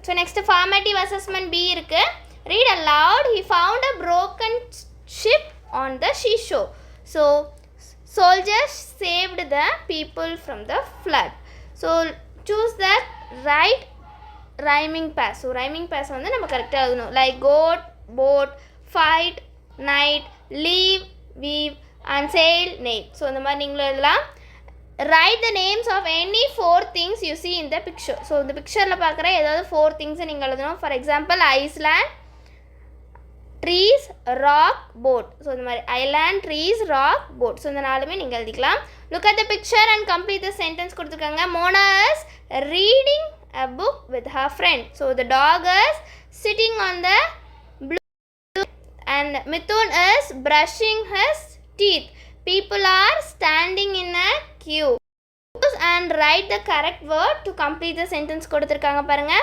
So next formative assessment B இருக்கு. Read aloud. He found a broken ship on the seashore. So soldiers saved the people from the flood. So choose the right rhyming pass. So rhyming pass வந்து நம்ம கரெக்டாக எழுதணும். Like goat, boat, fight, night, leave, weave and sail, nail. So இந்த மாதிரி நீங்களும் எழுதலாம். Write the names of any 4 things you see in the picture. So இந்த பிக்சரில் பார்க்குற ஏதாவது 4 things நீங்கள் எழுதணும். For example, Iceland, trees, rock, boat. So இந்த மாதிரி island, trees, rock, boat. So இந்த நாலுமே நீங்கள் எழுதிக்கலாம். Look at the picture and complete the sentence கொடுத்துருக்காங்க. Mona is reading a book with her friend. So the dog is sitting on the blue and Mithun is brushing his teeth. People are standing in a queue. And write the correct word to complete the sentence கொடுத்துருக்காங்க பாருங்க.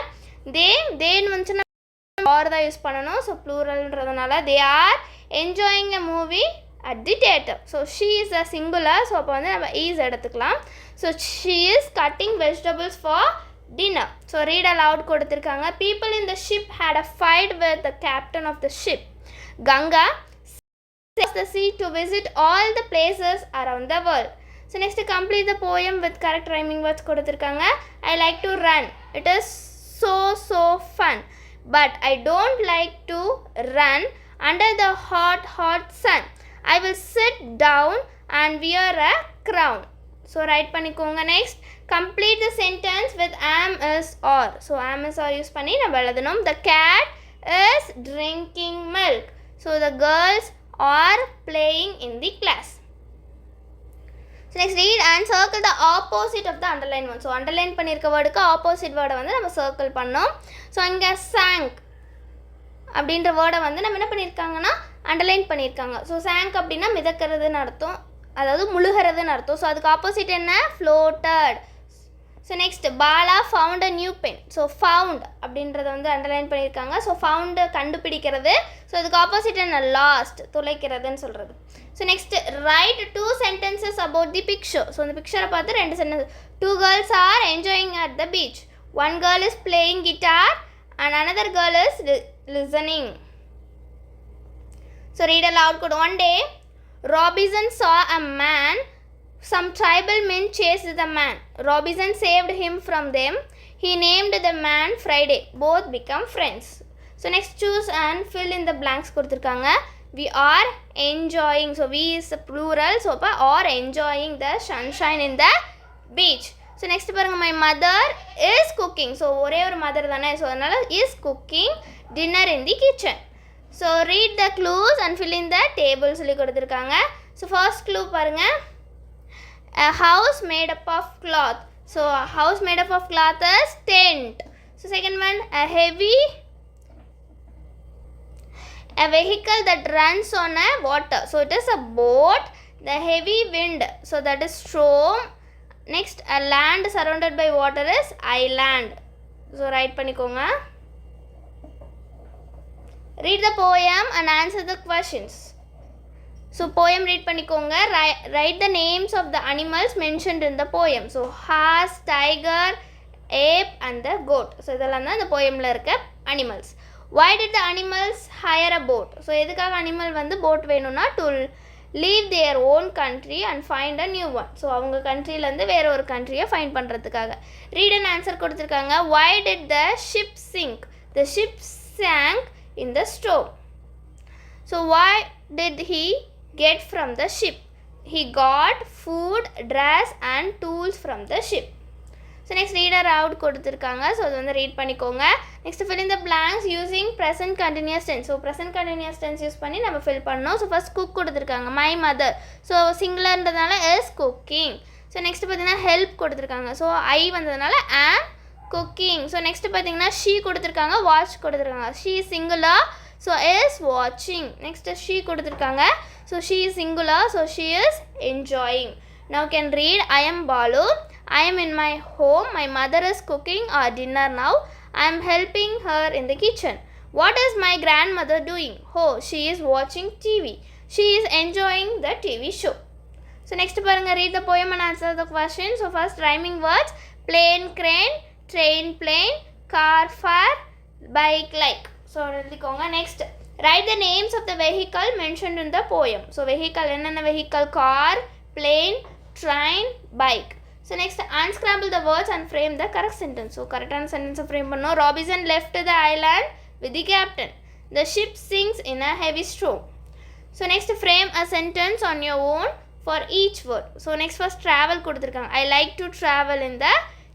தேன்னு வந்துச்சுன்னா R தான் use பண்ணணும். So ப்ளூரல்ன்றதுனால they are enjoying a movie at the theater. So she is a singular. So அப்போ வந்து நம்ம is எடுத்துக்கலாம். So she is cutting vegetables for dinner. So read aloud கொடுத்துருக்காங்க. People in the ship had a fight with the captain of the ship. Ganga the sea to visit all the places around the world. So next complete the poem with correct rhyming words கொடுத்துருக்காங்க. I like to run. It is so fun. But I don't like to run under the hot sun. I will sit down and wear a crown. So write பண்ணிக்கோங்க. Next complete the sentence with am, is, or. So am, is, or use பண்ணி நம்ம எழுதணும். The cat is drinking milk. So the girls are playing in the class. So next read and circle the opposite of the underline one. So underline பண்ணியிருக்க வேர்டுக்கு opposite வேர்டை வந்து நம்ம circle பண்ணோம். So இங்கே sank அப்படின்ற வேர்டை வந்து நம்ம என்ன பண்ணியிருக்காங்கன்னா அண்டர்லைன் பண்ணியிருக்காங்க. ஸோ sank அப்படின்னா மிதக்கிறதுன்னு அர்த்தம், அதாவது முழுகிறதுன்னு அர்த்தம். ஸோ அதுக்கு ஆப்போசிட் என்ன? floated. ஸோ நெக்ஸ்ட் பாலா found a new pen. So found அப்படின்றத வந்து அண்டர்லைன் பண்ணியிருக்காங்க. ஸோ ஃபவுண்டு கண்டுபிடிக்கிறது. ஸோ அதுக்கு ஆப்போசிட் என்ன? லாஸ்ட், துளைக்கிறதுன்னு சொல்கிறது. So next write 2 sentences about the picture. So அந்த பிக்சரை பார்த்து 2 sentence. 2 girls are enjoying at the beach. 1 girl is playing guitar and another girl is listening. So read aloud. One day Robinson saw a man. Some tribal men chased the man. Robinson saved him from them. He named the man Friday. Both become friends. So next choose and fill in the blanks கொடுத்துருக்காங்க. We are enjoying. So we is plural. So அப்போ are enjoying the sunshine in the beach. So next பாருங்க, my mother is cooking. So ஒரே ஒரு mother தானே, so அதனால் is cooking dinner in the kitchen. So read the clues and fill in the table சொல்லி கொடுத்துருக்காங்க. So first clue பாருங்க, a house made up of cloth. So a house made up of cloth is tent. So second one, a vehicle that runs on a water. So it is a boat. The heavy wind, so that is storm. Next, a land surrounded by water is island. So write பண்ணிக்கோங்க. Read the poem and answer the questions. So poem read பண்ணிக்கோங்க. Write the names of the animals mentioned in the poem. So horse, tiger, ape and the goat. So இதெல்லாம் தான் இந்த poemல இருக்க animals. Why did the animals hire a boat? So எதுக்காக animal வந்து boat வேணும்னா to leave their own country and find a new one. So அவங்க கண்ட்ரிலேருந்து வேற ஒரு கண்ட்ரியை ஃபைண்ட் பண்ணுறதுக்காக. Read and answer கொடுத்துருக்காங்க. Why did the ship sink? The ship sank in the storm. So why did he get from the ship? He got food, dress and tools from the ship. So next read aloud கொடுத்துருக்காங்க. So அது வந்து read பண்ணிக்கோங்க. Next fill in the blanks using present continuous tense. So present continuous tense use பண்ணி நம்ம fill பண்ணோம். So first cook கொடுத்துருக்காங்க, my mother. So சிங்குலர்ன்றதுனால is cooking. So next பார்த்தீங்கன்னா ஹெல்ப் கொடுத்துருக்காங்க. ஸோ ஐ வந்ததுனால am cooking. ஸோ நெக்ஸ்ட் பார்த்தீங்கன்னா she கொடுத்துருக்காங்க, watch கொடுத்துருக்காங்க. she is singular, so is watching. நெக்ஸ்ட் she கொடுத்துருக்காங்க. So she is singular, so she is enjoying. Now can read, I am Balu. I am in my home. My mother is cooking our dinner now. I am helping her in the kitchen. What is my grandmother doing? Oh, she is watching TV. She is enjoying the TV show. So next paranga, read the poem and answer the question. So first rhyming words, plane, crane, train, plane, car for, bike like. So எழுதிக்கோங்க. Next write the names of the vehicle mentioned in the poem. So vehicle என்னென்ன vehicle? Car, plane, train, bike. So next unscramble the words and frame the correct sentence. So கரெக்டான சென்டென்ஸை frame பண்ணோம். Robinson left the island with the captain. The ship sinks in a heavy storm. So next frame a sentence on your own for each word. So next first travel கொடுத்துருக்காங்க. I like to travel in the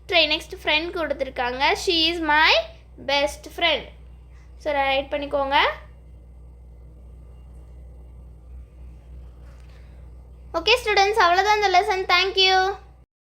train. Next friend கொடுத்துருக்காங்க. She is my best friend. So right பண்ணிக்கோங்க. Okay students, அவ்வளோதான் இந்த lesson. Thank you.